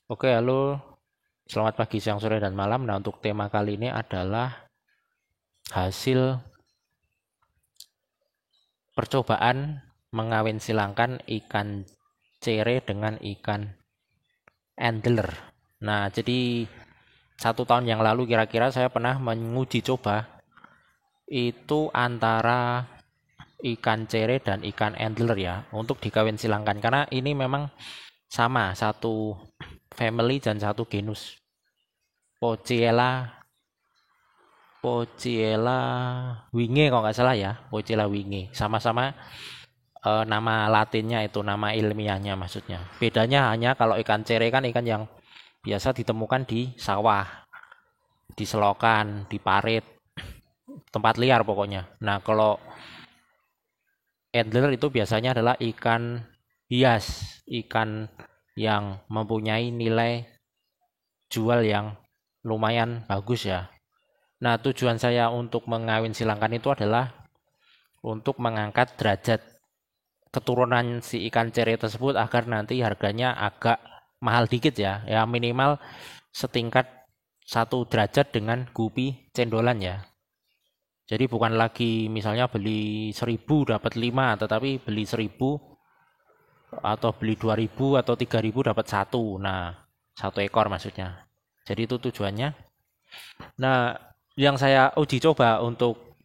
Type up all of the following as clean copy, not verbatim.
Oke, halo. Selamat pagi, siang, sore, dan malam. Nah, untuk tema kali ini adalah hasil percobaan mengawin silangkan ikan cere dengan ikan angler. Nah, jadi 1 tahun yang lalu kira-kira saya pernah menguji coba itu antara ikan cere dan ikan angler ya untuk dikawin silangkan karena ini memang sama satu family dan satu genus. Pociela Pociela winge kalau nggak salah ya, Pociela winge. Sama-sama nama latinnya itu, nama ilmiahnya maksudnya. Bedanya hanya kalau ikan cere kan ikan yang biasa ditemukan di sawah, di selokan, di parit, tempat liar pokoknya. Nah, kalau angler itu biasanya adalah ikan hias, ikan yang mempunyai nilai jual yang lumayan bagus ya. Nah, tujuan saya untuk mengawin silangkan itu adalah untuk mengangkat derajat keturunan si ikan cere tersebut agar nanti harganya agak mahal dikit ya. Ya minimal setingkat 1 derajat dengan gupi cendolan ya. Jadi bukan lagi misalnya beli 1.000 dapat 5, tetapi beli 1.000 atau beli 2.000 atau 3.000 dapat satu. Nah, 1 ekor maksudnya. Jadi itu tujuannya. Nah, yang saya uji coba untuk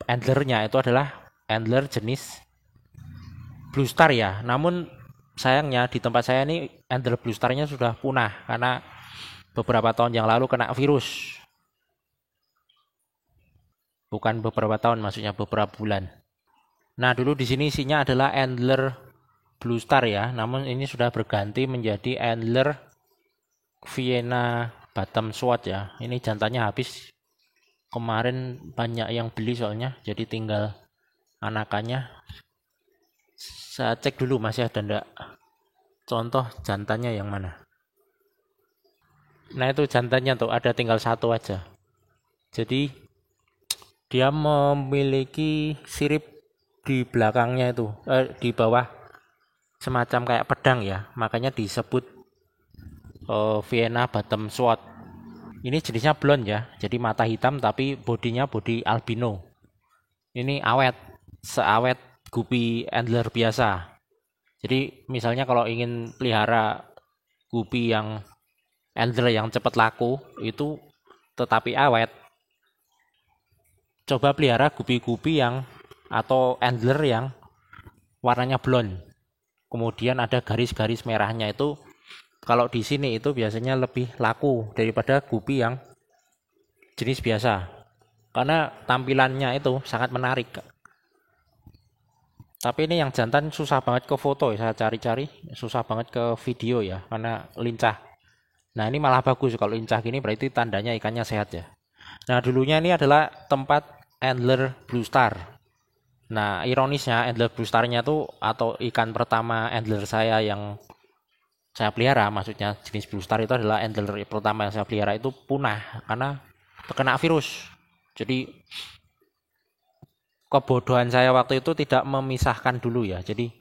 anglernya itu adalah angler jenis Blue Star ya. Namun sayangnya di tempat saya ini angler Blue Star-nya sudah punah karena beberapa tahun yang lalu kena virus. Bukan beberapa tahun, maksudnya beberapa bulan. Nah, dulu di sini isinya adalah angler Blue Star ya. Namun ini sudah berganti menjadi angler Vienna Bottom Sword ya. Ini jantannya habis. Kemarin banyak yang beli soalnya, jadi tinggal anakannya. Saya cek dulu masih ada ndak contoh jantannya yang mana. Nah, itu jantannya tuh ada tinggal satu aja. Jadi dia memiliki sirip di belakangnya itu, di bawah semacam kayak pedang ya, makanya disebut Vienna Bottom Sword. Ini jenisnya blonde ya, jadi mata hitam tapi bodinya body albino. Ini awet, seawet gupi antler biasa. Jadi misalnya kalau ingin pelihara gupi yang antler yang cepat laku itu tetapi awet, coba pelihara gupi-gupi yang atau antler yang warnanya blonde. Kemudian ada garis-garis merahnya itu kalau di sini itu biasanya lebih laku daripada gupi yang jenis biasa. Karena tampilannya itu sangat menarik. Tapi ini yang jantan susah banget ke foto ya, saya cari-cari susah banget ke video ya karena lincah. Nah, ini malah bagus kalau lincah gini berarti tandanya ikannya sehat ya. Nah, dulunya ini adalah tempat angler Blue Star. Nah, ironisnya angler Blue Star-nya tuh atau ikan pertama angler saya yang saya pelihara, maksudnya jenis Blue Star itu adalah angler pertama yang saya pelihara itu punah karena terkena virus. Jadi kebodohan saya waktu itu tidak memisahkan dulu ya. Jadi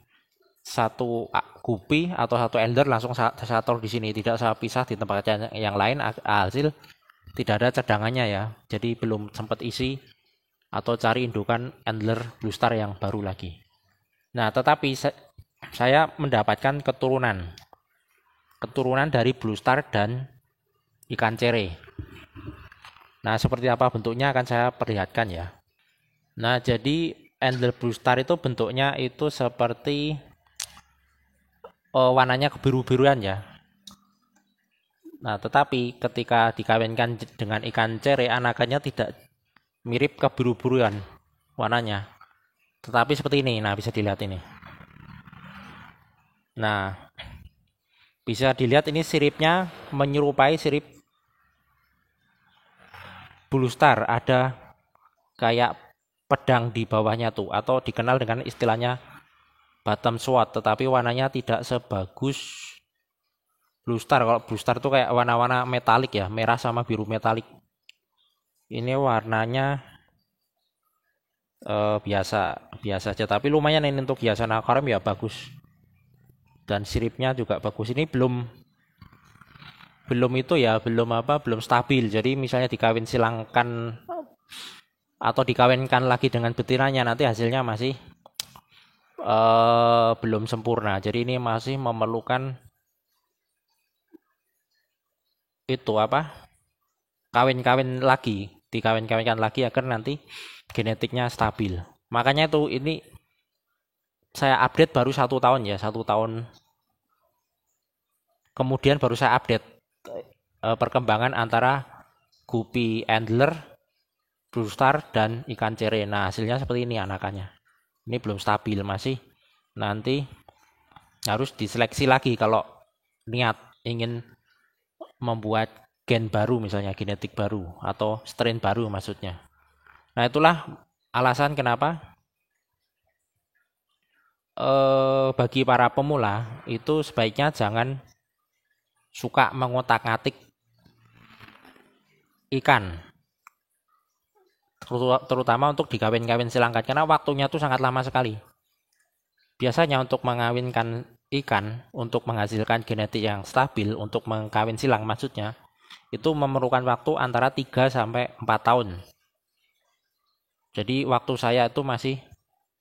satu gupi atau satu angler langsung saya taruh di sini, tidak saya pisah di tempat yang lain. Hasil tidak ada cadangannya ya. Jadi belum sempat isi atau cari indukan angler Blue Star yang baru lagi. Nah, tetapi saya mendapatkan keturunan dari Blue Star dan ikan cere. Nah, seperti apa bentuknya akan saya perlihatkan ya. Nah, jadi angler Blue Star itu bentuknya itu seperti warnanya kebiru-biruan ya. Nah, tetapi ketika dikawinkan dengan ikan cere, anakannya tidak mirip kebiru-biruan warnanya. Tetapi seperti ini, nah bisa dilihat ini. Nah, bisa dilihat ini siripnya menyerupai sirip Blue Star, ada kayak pedang di bawahnya tuh, atau dikenal dengan istilahnya bottom sword, tetapi warnanya tidak sebagus Blue Star. Kalau Blue Star tuh kayak warna-warna metalik ya, merah sama biru metalik. Ini warnanya biasa biasa aja, tapi lumayan ini untuk hiasan akuarium ya bagus. dan siripnya juga bagus. Ini belum itu ya, belum stabil. Jadi misalnya dikawin silangkan atau dikawinkan lagi dengan betinanya, nanti hasilnya masih belum sempurna. Jadi ini masih memerlukan itu kawin-kawin lagi, dikawin-kawinkan lagi agar nanti genetiknya stabil. Makanya itu ini saya update baru 1 tahun ya, 1 tahun kemudian baru saya update perkembangan antara gupi Endler, Blue Star, dan ikan cere. Nah hasilnya seperti ini anakannya. Ini belum stabil, masih nanti harus diseleksi lagi kalau niat ingin membuat gen baru, misalnya genetik baru atau strain baru maksudnya. Nah itulah alasan kenapa bagi para pemula itu sebaiknya jangan suka mengotak-ngatik ikan, terutama untuk dikawin-kawin silangkan, karena waktunya itu sangat lama sekali. Biasanya untuk mengawinkan ikan, untuk menghasilkan genetik yang stabil, untuk mengkawin silang maksudnya, itu memerlukan waktu antara 3-4 tahun. Jadi waktu saya itu masih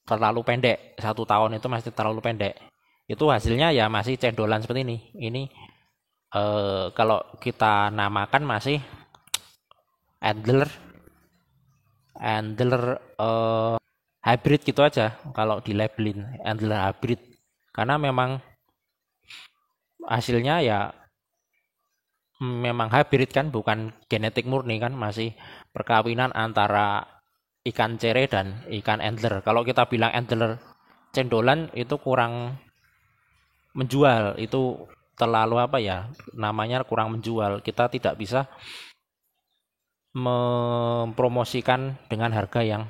terlalu pendek, 1 tahun itu masih terlalu pendek. Itu hasilnya ya masih cendolan seperti ini. Ini kalau kita namakan masih Endler hybrid gitu aja kalau di labelin, Endler hybrid, karena memang hasilnya ya memang hybrid kan, bukan genetik murni kan, masih perkawinan antara ikan cere dan ikan Endler. Kalau kita bilang Endler cendolan itu kurang menjual, itu terlalu namanya kurang menjual. Kita tidak bisa mempromosikan dengan harga yang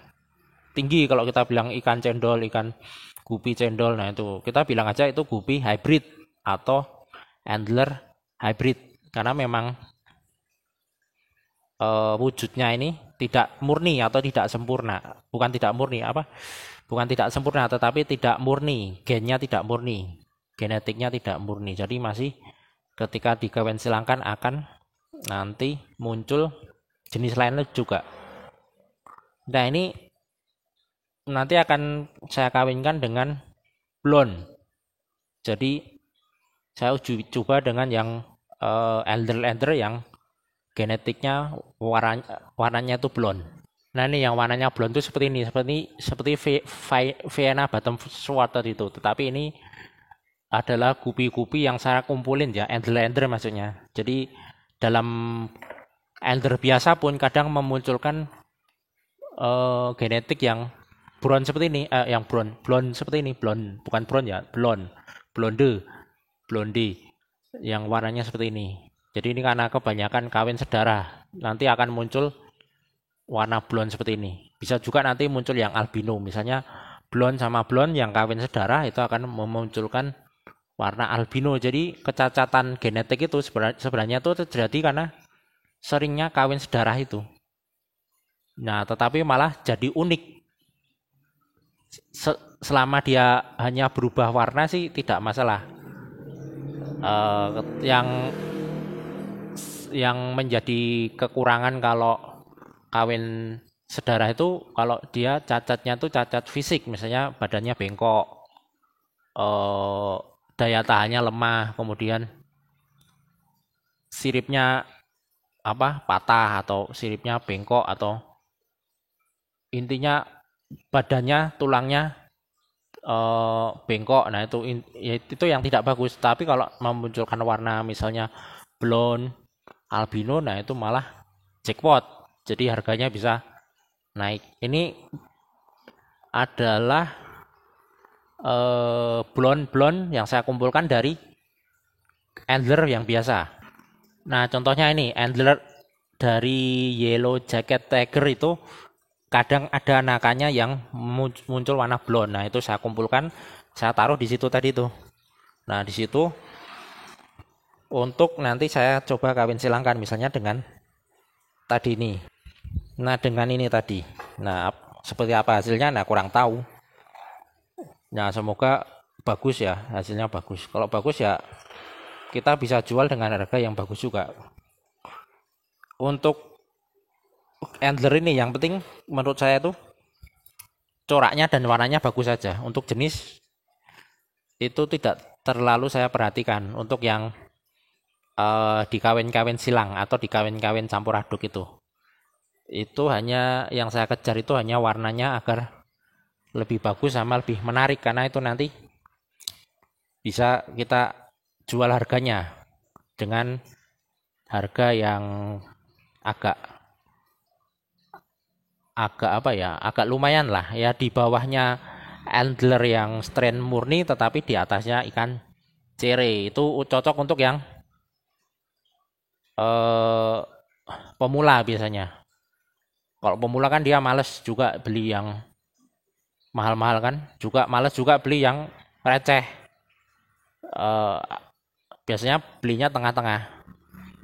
tinggi kalau kita bilang ikan cendol, ikan gupi cendol. Nah itu kita bilang aja itu gupi hybrid atau Endler hybrid, karena memang wujudnya ini tidak murni atau tidak sempurna. Bukan tidak sempurna, tetapi tidak murni, gennya tidak murni, genetiknya tidak murni. Jadi masih ketika dikawin silangkan akan nanti muncul jenis lain juga. Nah ini nanti akan saya kawinkan dengan blonde. Jadi saya uji coba dengan yang Endler yang genetiknya warnanya itu blonde. Nah ini yang warnanya blonde itu seperti ini, seperti Vienna bottom swatter itu. Tetapi ini adalah gupi-gupi yang saya kumpulin ya, Endler maksudnya. Jadi dalam Endler biasa pun kadang memunculkan genetik yang blonde seperti ini, yang blonde seperti ini, blonde, bukan blonde ya, blonde, yang warnanya seperti ini. Jadi ini karena kebanyakan kawin sedarah, nanti akan muncul warna blonde seperti ini. Bisa juga nanti muncul yang albino, misalnya blonde sama blonde yang kawin sedarah itu akan memunculkan warna albino. Jadi kecacatan genetik itu sebenarnya itu terjadi karena seringnya kawin sedarah itu. Nah, tetapi malah jadi unik. Selama dia hanya berubah warna sih tidak masalah. Yang menjadi kekurangan kalau kawin sedarah itu kalau dia cacatnya tuh cacat fisik, misalnya badannya bengkok, daya tahannya lemah, kemudian siripnya patah atau siripnya bengkok, atau intinya badannya, tulangnya bengkok. Nah itu yang tidak bagus. Tapi kalau memunculkan warna misalnya blonde, albino, nah itu malah jackpot. Jadi harganya bisa naik. Ini adalah blonde yang saya kumpulkan dari Endler yang biasa. Nah contohnya ini Endler dari Yellow Jacket Tiger itu kadang ada anakannya yang muncul warna blonde. Nah itu saya kumpulkan, saya taruh di situ tadi tuh. Nah di situ untuk nanti saya coba kawin silangkan misalnya dengan tadi ini. Nah dengan ini tadi. Nah seperti apa hasilnya? Nah kurang tahu. Nah semoga bagus ya, hasilnya bagus. Kalau bagus ya kita bisa jual dengan harga yang bagus juga. Untuk antler ini yang penting menurut saya tuh coraknya dan warnanya bagus saja. Untuk jenis itu tidak terlalu saya perhatikan. Untuk yang di kawin-kawin silang atau di kawin-kawin campur aduk itu hanya yang saya kejar itu hanya warnanya agar lebih bagus sama lebih menarik, karena itu nanti bisa kita jual harganya dengan harga yang agak agak lumayan lah ya, di bawahnya antler yang strain murni tetapi di atasnya ikan cere. Itu cocok untuk yang pemula biasanya. Kalau pemula kan dia males juga beli yang mahal-mahal kan, juga males juga beli yang receh. Biasanya belinya tengah-tengah.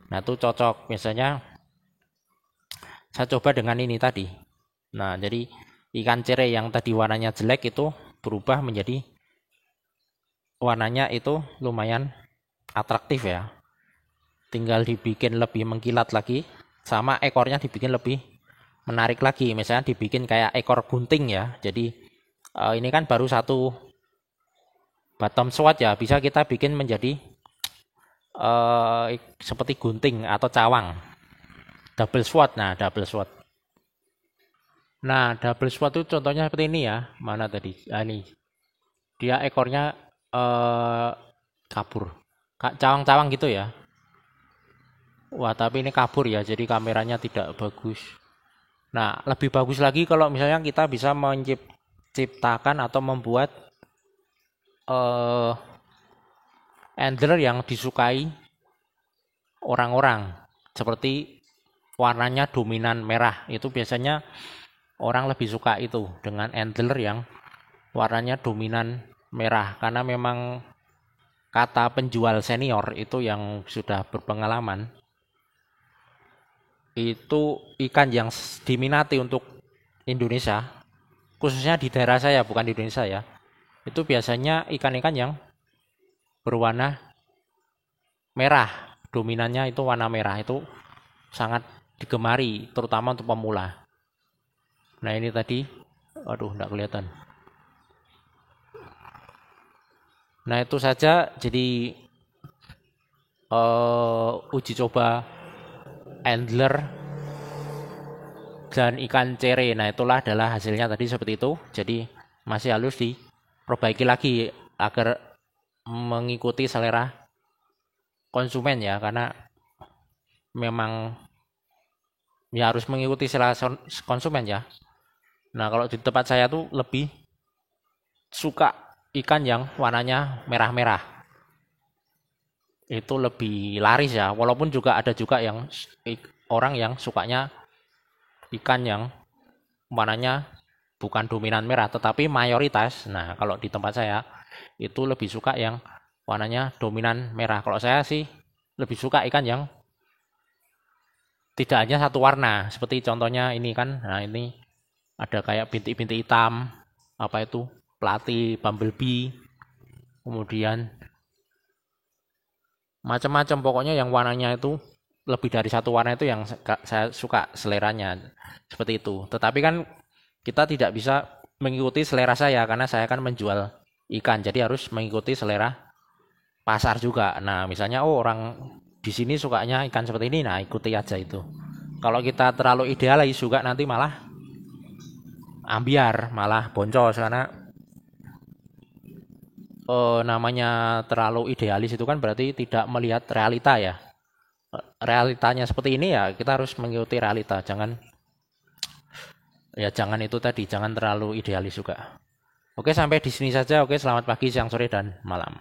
Nah itu cocok, biasanya saya coba dengan ini tadi. Nah jadi ikan cere yang tadi warnanya jelek itu berubah menjadi warnanya itu lumayan atraktif ya. Tinggal dibikin lebih mengkilat lagi, sama ekornya dibikin lebih menarik lagi. Misalnya dibikin kayak ekor gunting ya. Jadi ini kan baru satu bottom sword ya, bisa kita bikin menjadi seperti gunting atau cawang. Double sword. Nah, double sword. Nah, double sword itu contohnya seperti ini ya. Mana tadi? Ini. Dia ekornya kabur. Cawang-cawang gitu ya. Wah, tapi ini kabur ya, jadi kameranya tidak bagus. Nah, lebih bagus lagi kalau misalnya kita bisa menciptakan atau membuat antler yang disukai orang-orang. Seperti warnanya dominan merah. Itu biasanya orang lebih suka itu dengan antler yang warnanya dominan merah. Karena memang kata penjual senior itu yang sudah berpengalaman, itu ikan yang diminati untuk Indonesia, khususnya di daerah saya, bukan di Indonesia ya, itu biasanya ikan-ikan yang berwarna merah, dominannya itu warna merah, itu sangat digemari terutama untuk pemula. Nah ini tadi, aduh enggak kelihatan. Nah itu saja jadi uji coba antler dan ikan cere. Nah itulah adalah hasilnya tadi seperti itu. Jadi masih halus diperbaiki lagi agar mengikuti selera konsumen ya, karena memang ya harus mengikuti selera konsumen ya. Nah kalau di tempat saya tuh lebih suka ikan yang warnanya merah-merah. Itu lebih laris ya, walaupun juga ada juga yang orang yang sukanya ikan yang warnanya bukan dominan merah tetapi mayoritas. Nah kalau di tempat saya itu lebih suka yang warnanya dominan merah. Kalau saya sih lebih suka ikan yang tidak hanya satu warna, seperti contohnya ini kan. Nah ini ada kayak bintik-bintik hitam, apa itu, pelati, bumblebee, kemudian macam-macam, pokoknya yang warnanya itu lebih dari satu warna itu yang saya suka seleranya seperti itu. Tetapi kan kita tidak bisa mengikuti selera saya karena saya kan menjual ikan, jadi harus mengikuti selera pasar juga. Nah misalnya orang di sini sukanya ikan seperti ini, nah ikuti aja itu. Kalau kita terlalu idealis juga nanti malah ambiar, malah boncos, karena namanya terlalu idealis itu kan berarti tidak melihat realita ya. Realitanya seperti ini ya, kita harus mengikuti realita. Jangan itu tadi, jangan terlalu idealis juga. Oke, sampai di sini saja. Oke, selamat pagi, siang, sore, dan malam.